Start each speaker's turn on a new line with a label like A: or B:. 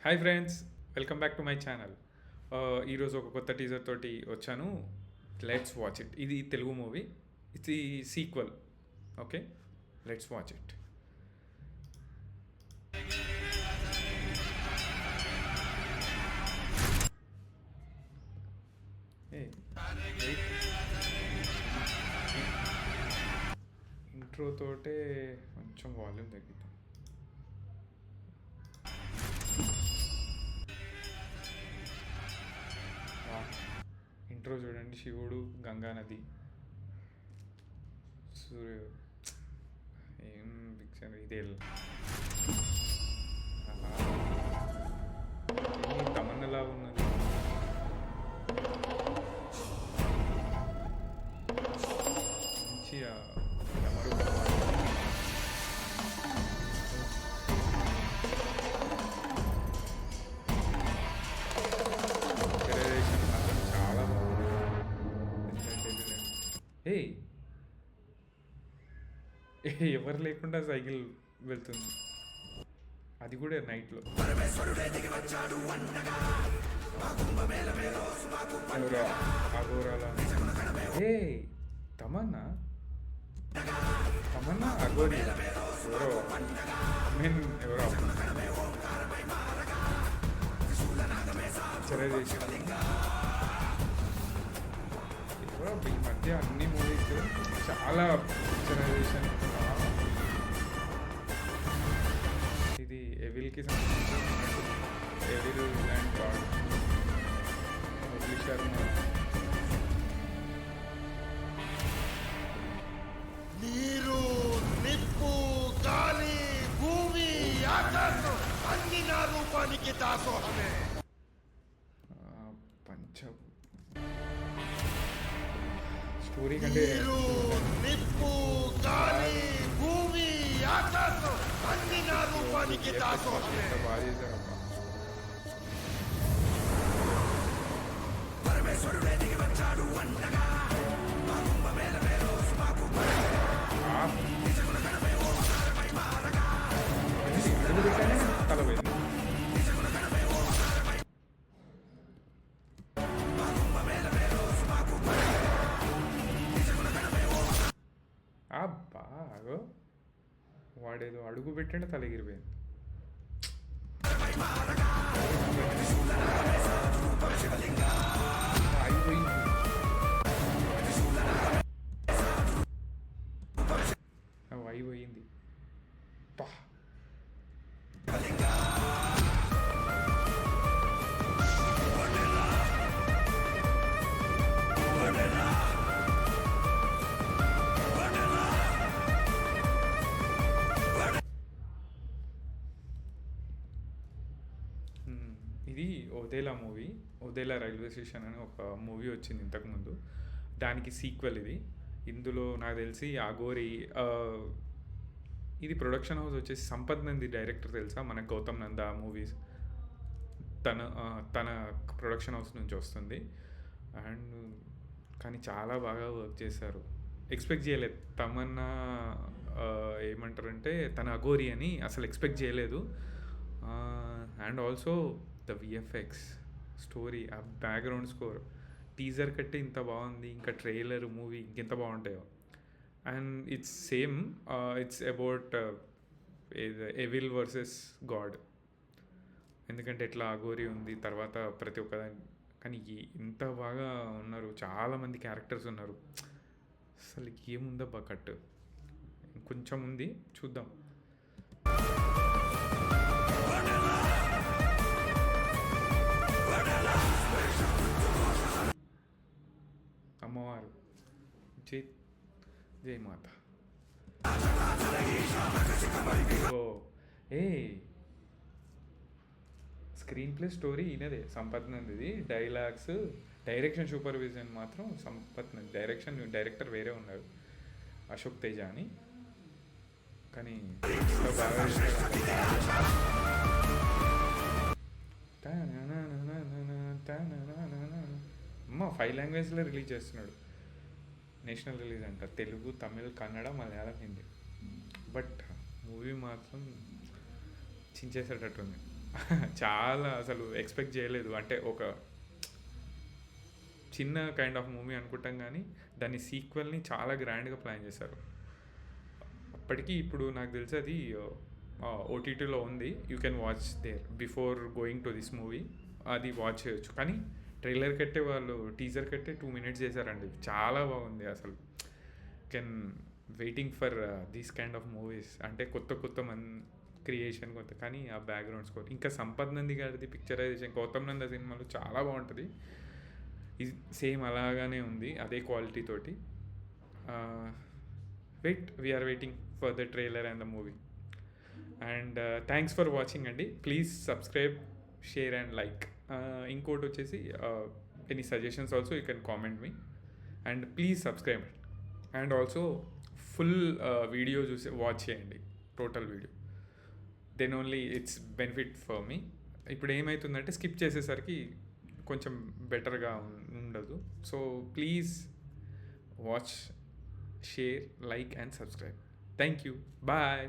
A: Hi friends, welcome back to my channel. ఈరోజు ఒక కొత్త టీజర్ తోటి వచ్చాను. Let's watch it. ఇది తెలుగు మూవీ, ఇది sequel. Okay, let's watch it. A intro తోటే కొంచెం వాల్యూమ్ తగ్గిద్దాం. ఇంట్రో చూడండి, శివుడు, గంగా నది, సూర్య. ఏం పిక్చర్ ఇదే. తమన్నలా ఉన్నది. మంచిగా డమరు పిక్చరైజేషన్ మాత్రం చాలా బాగుంది. ఏ ఎవరు లేకుండా సైకిల్ వెళ్తుంది, అది కూడా నైట్లో. ఎవరో అఘోరాల. ఏ తమన్నా తమన్నా అఘోరి ఎవరో, మీన్ ఎవరో పిక్చరైజేషన్ ఎవరో. ఈ మధ్య అన్ని మూవీస్ చాలా పిక్చరైజేషన్. ఇది ఎవిల్కి సంబంధించి evil and God. Murali Sharma.
B: నీరు, నిప్పు, గాలి, భూమి, ఆకాశం అన్ని నా రూపానికి దాసోహమే.
A: పంచ స్టోరీ కంటే
B: నీరు, నిప్పు, గాలి, భూమి, ఆకాశం అన్ని నా రూపానికి దాసోహమే.
A: ఎంత బాగా చేశారబ్బా.
B: పరమేశ్వరుడే దిగి వచ్చాడు అండగా.
A: తల పోయింది. అబ్బా అగో, వాడేదో అడుగు పెట్టండి, తల ఎగిరిపోయింది. అయిపోయింది. అయిపోయింది. పా ఇది Odela movie. Odela railway station అని ఒక మూవీ వచ్చింది ఇంతకుముందు, దానికి సీక్వెల్ ఇది. ఇందులో నాకు తెలిసి అఘోరి. ఇది ప్రొడక్షన్ హౌస్ వచ్చేసి సంపత్ నంది డైరెక్టర్ తెలుసా మనకు, గౌతమ్ నందా మూవీస్. తన ప్రొడక్షన్ హౌస్ నుంచి వస్తుంది. అండ్ కానీ చాలా బాగా వర్క్ చేశారు. ఎక్స్పెక్ట్ చేయలేదు తమన్నా ఏమంటారంటే తన అఘోరి అని అసలు ఎక్స్పెక్ట్ చేయలేదు. And also the VFX, story, ఆ బ్యాక్గ్రౌండ్ స్కోర్, టీజర్ కట్టే ఇంత బాగుంది, ఇంకా ట్రైలర్ మూవీ ఇంకెంత బాగుంటాయో. And it's same, it's about evil versus God. ఎందుకంటే ఎట్లా అఘోరి ఉంది, తర్వాత ప్రతి ఒక్కదాని. కానీ ఎంత బాగా ఉన్నారు, చాలామంది క్యారెక్టర్స్ ఉన్నారు. అసలు ఏముందబ్బా కట్. కొంచెం ఉంది, చూద్దాం. అమ్మవారు జై జై మాత. ఓ ఏ స్క్రీన్ ప్లే స్టోరీ ఈయనదే, సంపత్ నందిది. డైలాగ్స్, డైరెక్షన్, సూపర్విజన్ మాత్రం సంపత్ నంది. డైరెక్టర్ వేరే ఉన్నారు, అశోక్ తేజ అని. కానీ బాగా అమ్మ 5 లాంగ్వేజ్లో రిలీజ్ చేస్తున్నాడు. నేషనల్ రిలీజ్ అంట, తెలుగు, తమిళ్, కన్నడ, మలయాళం, హిందీ. బట్ మూవీ మాత్రం చించేసేటట్టుంది. చాలా అసలు ఎక్స్‌పెక్ట్ చేయలేదు. అంటే ఒక చిన్న కైండ్ ఆఫ్ మూవీ అనుకుంటాం గానీ, దాని సీక్వెల్‌ని చాలా గ్రాండ్‌గా ప్లాన్ చేశారు. అప్పటికి ఇప్పుడు నాకు తెలిసి అది ఓటీటీలో ఉంది. You can watch there before going to this movie. అది వాచ్ చేయొచ్చు. కానీ ట్రైలర్ కట్టే వాళ్ళు టీజర్ కట్టే 2 మినిట్స్ చేశారండి. చాలా బాగుంది అసలు. Can waiting for these kind of movies. అంటే కొత్త కొత్త క్రియేషన్ కొత్త, కానీ ఆ బ్యాక్గ్రౌండ్ స్కోర్ ఇంకా సంపత్ నంది గారిది పిక్చరైజేషన్ గౌతమ్ నంద సినిమాలో చాలా బాగుంటుంది. ఇది సేమ్ అలాగానే ఉంది, అదే క్వాలిటీ తోటి. We are waiting for the trailer and the movie. And thanks for watching అండి. Please subscribe, share and like. ఇంకోటి వచ్చేసి any suggestions also you can comment me. And please subscribe. And also full video చూసి watch చేయండి, total video. Then only it's benefit for me. ఇప్పుడు ఏమవుతుందంటే skip చేసేసరికి కొంచెం బెటర్గా ఉండదు. So please watch, share, like and subscribe. Thank you. Bye.